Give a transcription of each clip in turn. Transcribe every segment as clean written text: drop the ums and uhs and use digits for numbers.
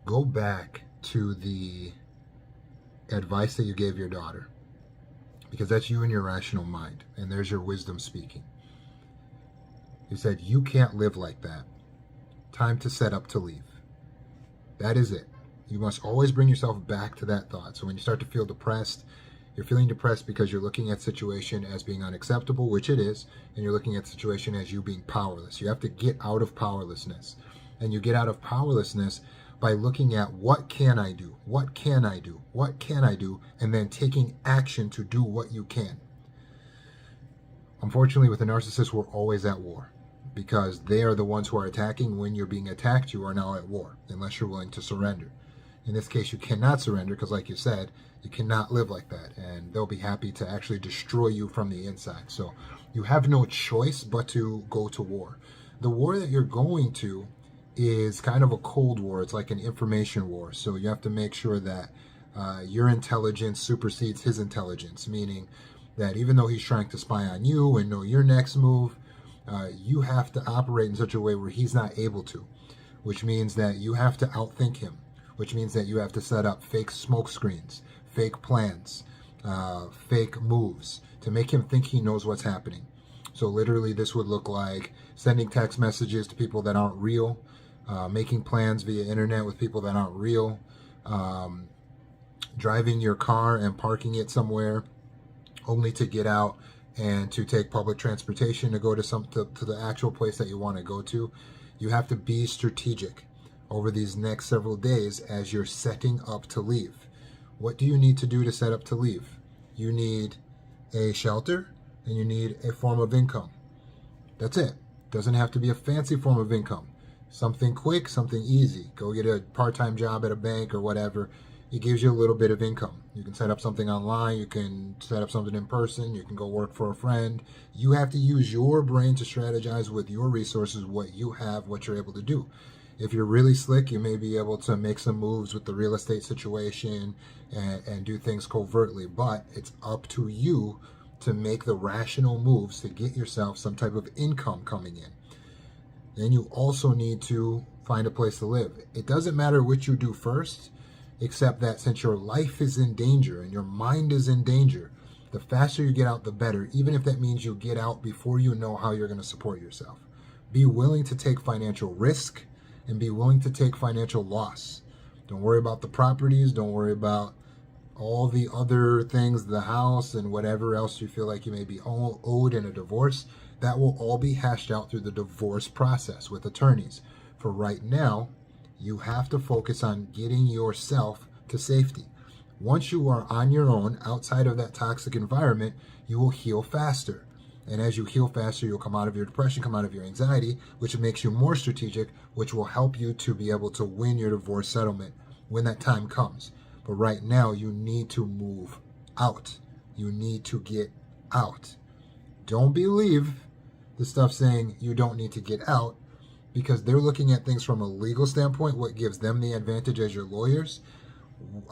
Go back to the advice that you gave your daughter, because that's you and your rational mind, and there's your wisdom speaking. You said, you can't live like that. Time to set up to leave. That is it. You must always bring yourself back to that thought. So when you start to feel depressed, you're feeling depressed because you're looking at situation as being unacceptable, which it is, and you're looking at the situation as you being powerless. You have to get out of powerlessness. And you get out of powerlessness by looking at, what can I do? What can I do? What can I do? And then taking action to do what you can. Unfortunately, with a narcissist, we're always at war, because they are the ones who are attacking. When you're being attacked, you are now at war, unless you're willing to surrender. In this case, you cannot surrender, because like you said, you cannot live like that, and they'll be happy to actually destroy you from the inside. So you have no choice but to go to war. The war that you're going to is kind of a cold war. It's like an information war. So you have to make sure that your intelligence supersedes his intelligence, meaning that even though he's trying to spy on you and know your next move, you have to operate in such a way where he's not able to, which means that you have to outthink him, which means that you have to set up fake smoke screens, fake plans, fake moves to make him think he knows what's happening. So literally this would look like sending text messages to people that aren't real, making plans via internet with people that aren't real, driving your car and parking it somewhere only to get out and to take public transportation to go to to the actual place that you want to go to. You have to be strategic over these next several days as you're setting up to leave. What do you need to do to set up to leave? You need a shelter and you need a form of income. That's it. Doesn't have to be a fancy form of income. Something quick, something easy. Go get a part-time job at a bank or whatever. It gives you a little bit of income. You can set up something online. You can set up something in person. You can go work for a friend. You have to use your brain to strategize with your resources, what you have, what you're able to do. If you're really slick, you may be able to make some moves with the real estate situation and do things covertly, but it's up to you to make the rational moves to get yourself some type of income coming in. Then you also need to find a place to live. It doesn't matter what you do first, except that since your life is in danger and your mind is in danger, the faster you get out, the better, even if that means you get out before you know how you're going to support yourself. Be willing to take financial risk and be willing to take financial loss. Don't worry about the properties. Don't worry about all the other things, the house and whatever else you feel like you may be owed in a divorce. That will all be hashed out through the divorce process with attorneys. For right now, you have to focus on getting yourself to safety. Once you are on your own, outside of that toxic environment, you will heal faster. And as you heal faster, you'll come out of your depression, come out of your anxiety, which makes you more strategic, which will help you to be able to win your divorce settlement when that time comes. But right now, you need to move out. You need to get out. Don't believe the stuff saying you don't need to get out, because they're looking at things from a legal standpoint, what gives them the advantage as your lawyers.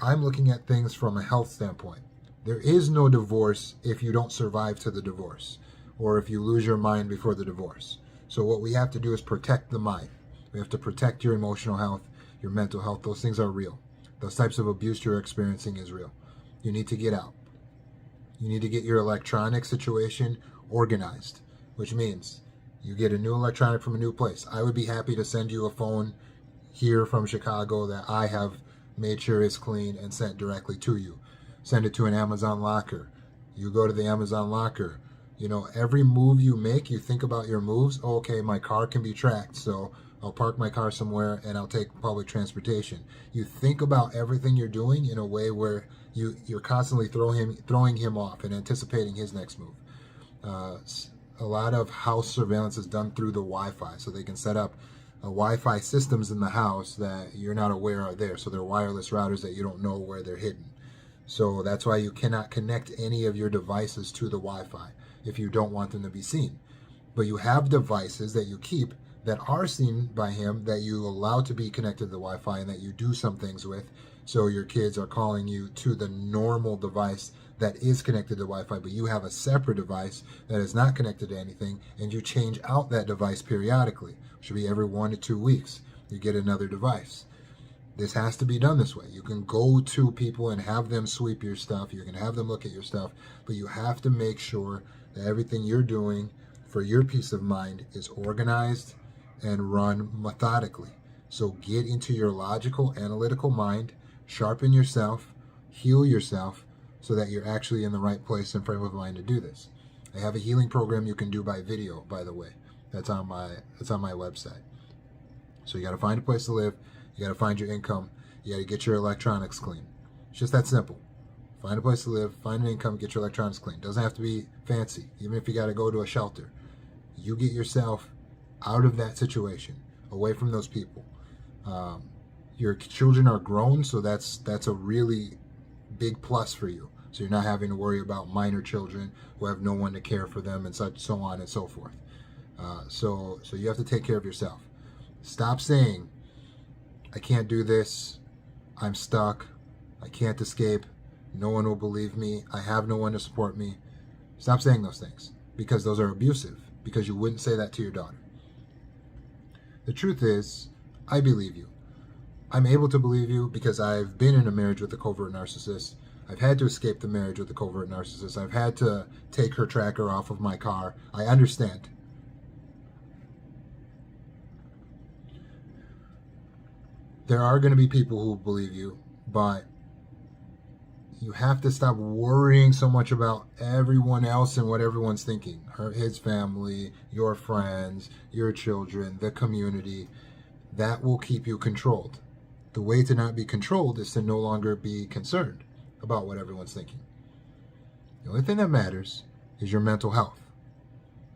I'm looking at things from a health standpoint. There is no divorce if you don't survive to the divorce, or if you lose your mind before the divorce. So what we have to do is protect the mind. We have to protect your emotional health, your mental health. Those things are real. Those types of abuse you're experiencing is real. You need to get out. You need to get your electronic situation organized, which means you get a new electronic from a new place. I would be happy to send you a phone here from Chicago that I have made sure is clean and sent directly to you. Send it to an Amazon locker. You go to the Amazon locker. You know, every move you make, you think about your moves. Oh, okay, my car can be tracked, so I'll park my car somewhere and I'll take public transportation. You think about everything you're doing in a way where you're constantly throwing him off and anticipating his next move. A lot of house surveillance is done through the Wi-Fi, so they can set up Wi-Fi systems in the house that you're not aware are there. So they're wireless routers that you don't know where they're hidden. So that's why you cannot connect any of your devices to the Wi-Fi if you don't want them to be seen. But you have devices that you keep that are seen by him, that you allow to be connected to the Wi-Fi and that you do some things with. So your kids are calling you to the normal device that is connected to Wi-Fi, but you have a separate device that is not connected to anything, and you change out that device periodically. It should be every 1 to 2 weeks. You get another device. This has to be done this way. You can go to people and have them sweep your stuff. You can have them look at your stuff, but you have to make sure that everything you're doing for your peace of mind is organized and run methodically. So get into your logical, analytical mind, sharpen yourself, heal yourself, so that you're actually in the right place and frame of mind to do this. I have a healing program you can do by video, by the way. That's on my website. So you got to find a place to live. You got to find your income. You got to get your electronics clean. It's just that simple. Find a place to live, find an income, get your electronics clean. Doesn't have to be fancy. Even if you got to go to a shelter, you get yourself out of that situation, away from those people. Your children are grown, so that's a really big plus for you. So you're not having to worry about minor children who have no one to care for them and such, so on and so forth. So you have to take care of yourself. Stop saying, I can't do this, I'm stuck, I can't escape, no one will believe me, I have no one to support me. Stop saying those things, because those are abusive, because you wouldn't say that to your daughter. The truth is, I believe you. I'm able to believe you because I've been in a marriage with a covert narcissist. I've had to escape the marriage with a covert narcissist. I've had to take her tracker off of my car. I understand. There are going to be people who believe you, but you have to stop worrying so much about everyone else and what everyone's thinking. His family, your friends, your children, the community. That will keep you controlled. The way to not be controlled is to no longer be concerned about what everyone's thinking. The only thing that matters is your mental health.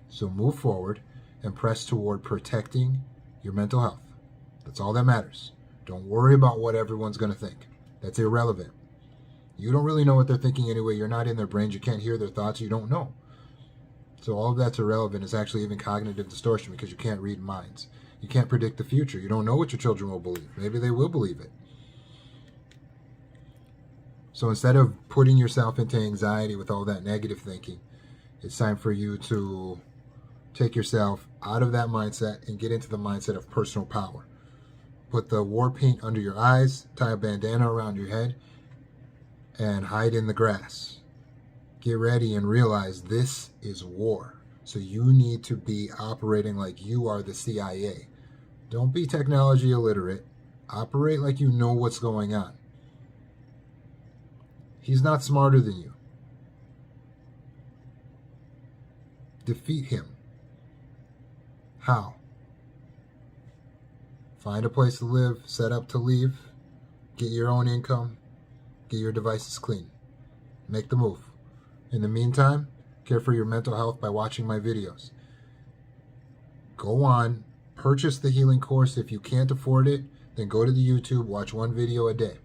So move forward and press toward protecting your mental health. That's all that matters. Don't worry about what everyone's going to think. That's irrelevant. You don't really know what they're thinking anyway. You're not in their brains. You can't hear their thoughts. You don't know. So all of that's irrelevant. It's actually even cognitive distortion because you can't read minds. You can't predict the future. You don't know what your children will believe. Maybe they will believe it. So instead of putting yourself into anxiety with all that negative thinking, it's time for you to take yourself out of that mindset and get into the mindset of personal power. Put the war paint under your eyes, tie a bandana around your head, and hide in the grass. Get ready and realize this is war. So you need to be operating like you are the CIA. Don't be technology illiterate. Operate like you know what's going on. He's not smarter than you. Defeat him. How? Find a place to live, set up to leave, get your own income, get your devices clean. Make the move. In the meantime, care for your mental health by watching my videos. Go on, purchase the healing course. If you can't afford it, then go to the YouTube, watch one video a day.